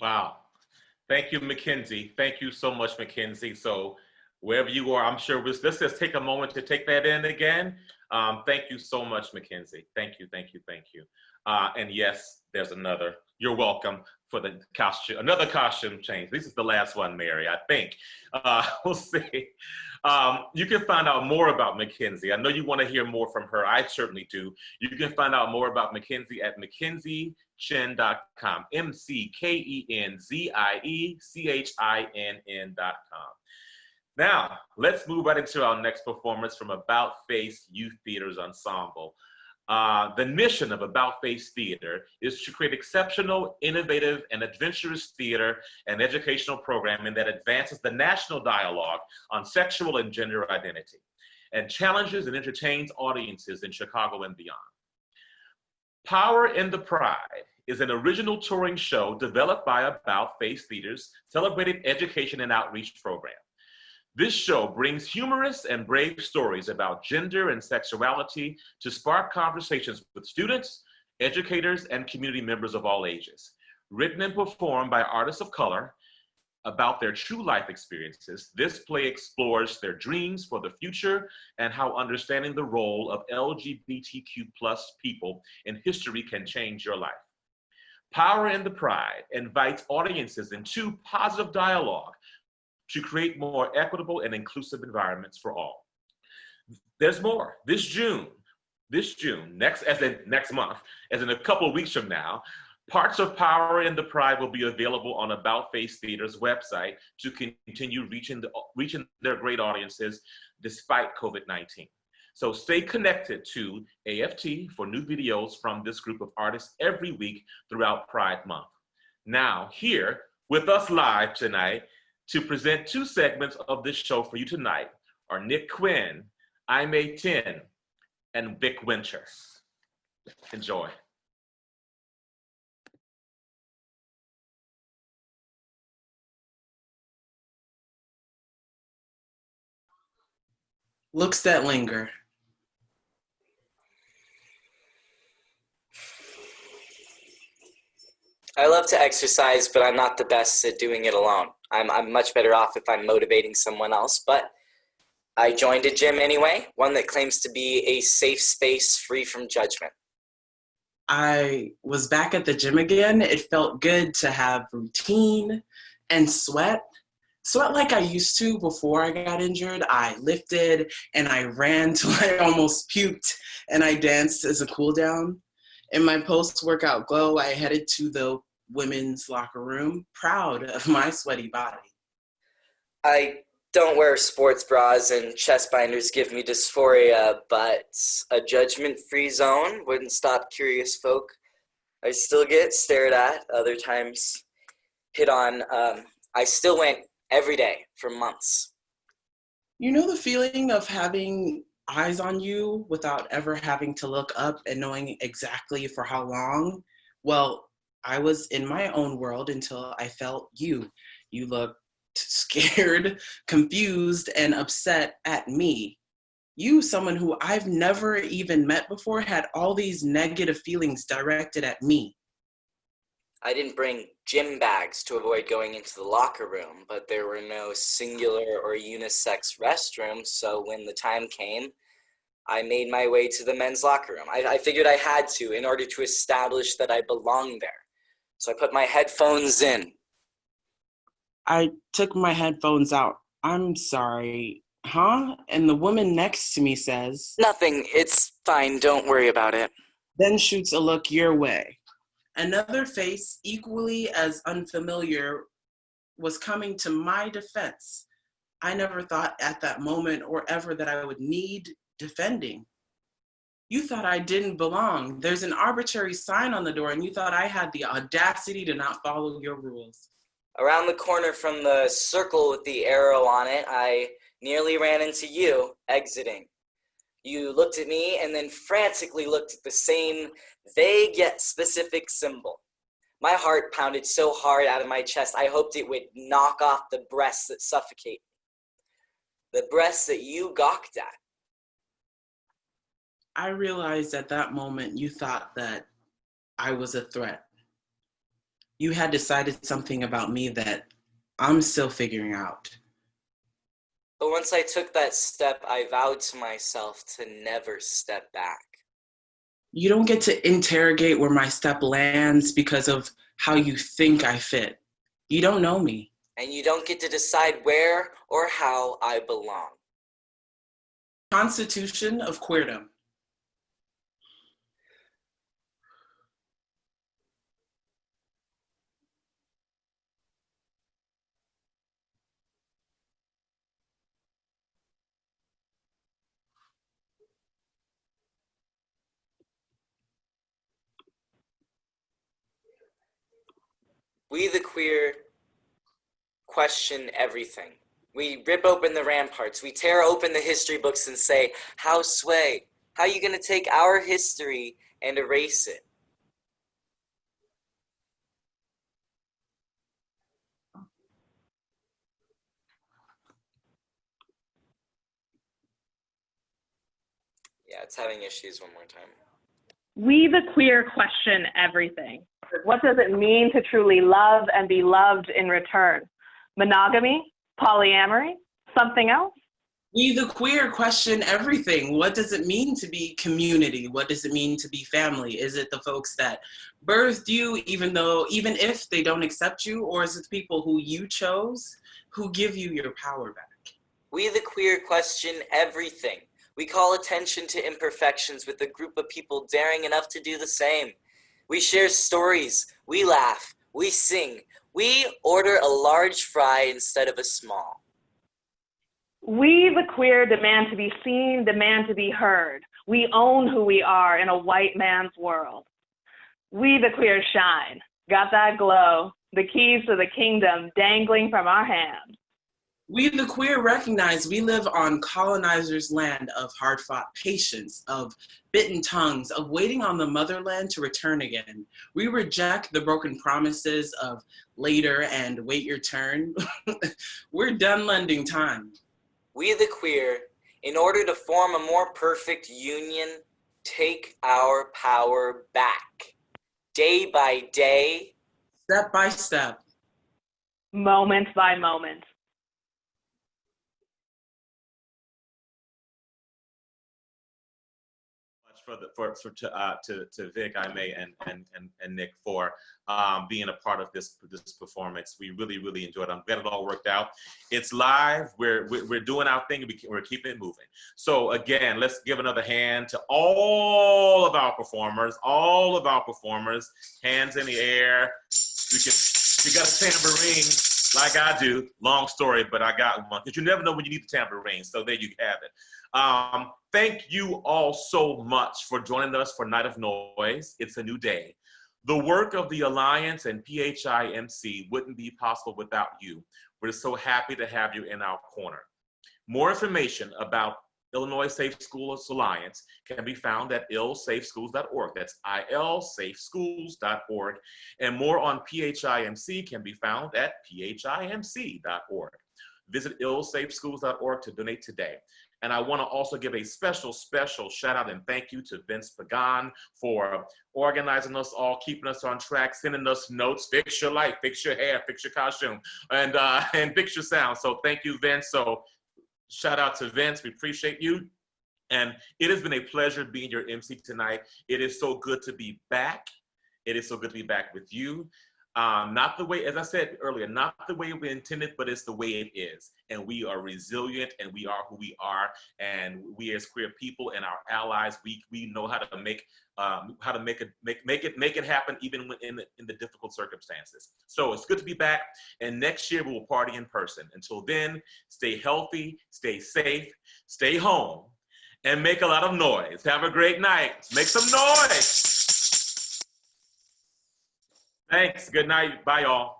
Wow. Thank you, Mackenzie. Thank you so much, Mackenzie. So wherever you are, I'm sure let's just take a moment to take that in again. Thank you so much, Mackenzie. Thank you, thank you, thank you. And yes, there's another. You're welcome for the costume, another costume change. This is the last one, Mary, I think. We'll see. You can find out more about Mackenzie. I know you want to hear more from her. I certainly do. You can find out more about Mackenzie at MackenzieChin.com. McKenziechin.com. Now, let's move right into our next performance from About Face Youth Theater's ensemble. The mission of About Face Theater is to create exceptional, innovative, and adventurous theater and educational programming that advances the national dialogue on sexual and gender identity and challenges and entertains audiences in Chicago and beyond. Power in the Pride is an original touring show developed by About Face Theater's celebrated education and outreach program. This show brings humorous and brave stories about gender and sexuality to spark conversations with students, educators, and community members of all ages. Written and performed by artists of color about their true life experiences, this play explores their dreams for the future and how understanding the role of LGBTQ+ people in history can change your life. Power in the Pride invites audiences into positive dialogue to create more equitable and inclusive environments for all. There's more. This June, next month, as in a couple of weeks from now, parts of Power in the Pride will be available on About Face Theater's website to continue reaching their great audiences despite COVID-19. So stay connected to AFT for new videos from this group of artists every week throughout Pride Month. Now, here with us live tonight to present two segments of this show for you tonight are Nick Quinn, Aimy Tien, and Vic Wynter. Enjoy. Looks that linger. I love to exercise, but I'm not the best at doing it alone. I'm much better off if I'm motivating someone else, but I joined a gym anyway, one that claims to be a safe space free from judgment. I was back at the gym again. It felt good to have routine and sweat. Sweat like I used to before I got injured. I lifted and I ran till I almost puked, and I danced as a cool down. In my post-workout glow, I headed to the women's locker room, proud of my sweaty body. I don't wear sports bras and chest binders give me dysphoria, but a judgment-free zone wouldn't stop curious folk. I still get stared at, other times hit on. I still went every day for months. You know the feeling of having eyes on you without ever having to look up and knowing exactly for how long? Well, I was in my own world until I felt you. You looked scared, confused, and upset at me. You, someone who I've never even met before, had all these negative feelings directed at me. I didn't bring gym bags to avoid going into the locker room, but there were no singular or unisex restrooms, so when the time came, I made my way to the men's locker room. I figured I had to in order to establish that I belonged there. So I put my headphones in. I took my headphones out. I'm sorry. Huh? And the woman next to me says, Nothing, it's fine, don't worry about it. Then shoots a look your way. Another face, equally as unfamiliar, was coming to my defense. I never thought at that moment or ever that I would need defending. You thought I didn't belong. There's an arbitrary sign on the door, and you thought I had the audacity to not follow your rules. Around the corner from the circle with the arrow on it, I nearly ran into you, exiting. You looked at me and then frantically looked at the same vague yet specific symbol. My heart pounded so hard out of my chest, I hoped it would knock off the breaths that suffocate me. The breaths that you gawked at. I realized at that moment you thought that I was a threat. You had decided something about me that I'm still figuring out. But once I took that step, I vowed to myself to never step back. You don't get to interrogate where my step lands because of how you think I fit. You don't know me. And you don't get to decide where or how I belong. Constitution of Queerness. We the queer question everything. We rip open the ramparts. We tear open the history books and say, how sway? How are you going to take our history and erase it? Yeah, it's having issues one more time. We the queer question everything. What does it mean to truly love and be loved in return? Monogamy? Polyamory? Something else? We the queer question everything. What does it mean to be community? What does it mean to be family? Is it the folks that birthed you even if they don't accept you, or is it the people who you chose who give you your power back? We the queer question everything. We call attention to imperfections with a group of people daring enough to do the same. We share stories, we laugh, we sing. We order a large fry instead of a small. We the queer demand to be seen, demand to be heard. We own who we are in a white man's world. We the queer shine, got that glow, the keys to the kingdom dangling from our hand. We the queer recognize we live on colonizers' land of hard-fought patience, of bitten tongues, of waiting on the motherland to return again. We reject the broken promises of later and wait your turn. We're done lending time. We the queer, in order to form a more perfect union, take our power back. Day by day. Step by step. Moment by moment. To Vic, Aimy, and Nick for being a part of this performance. We really enjoyed it. I'm glad it all worked out. It's live. We're doing our thing. We're keeping it moving. So again, let's give another hand to all of our performers. Hands in the air. We got a tambourine like I do. Long story, but I got one because you never know when you need the tambourine. So there you have it. Thank you all so much for joining us for Night of Noise. It's a new day. The work of the Alliance and PHIMC wouldn't be possible without you. We're so happy to have you in our corner. More information about Illinois Safe Schools Alliance can be found at ilsafeschools.org. That's ilsafeschools.org. And more on PHIMC can be found at phimc.org. Visit ilsafeschools.org to donate today. And I want to also give a special shout out and thank you to Vince Pagan for organizing us all, keeping us on track, sending us notes, fix your light, fix your hair, fix your costume, and fix your sound. So thank you, Vince. So shout out to Vince. We appreciate you. And it has been a pleasure being your MC tonight. It is so good to be back. It is so good to be back with you. Not the way, as I said earlier, not the way we intended, but it's the way it is. And we are resilient, and we are who we are. And we as queer people and our allies, we know how to make it happen even in the difficult circumstances. So it's good to be back. And next year we will party in person. Until then, stay healthy, stay safe, stay home, and make a lot of noise. Have a great night. Make some noise. Thanks. Good night. Bye, y'all.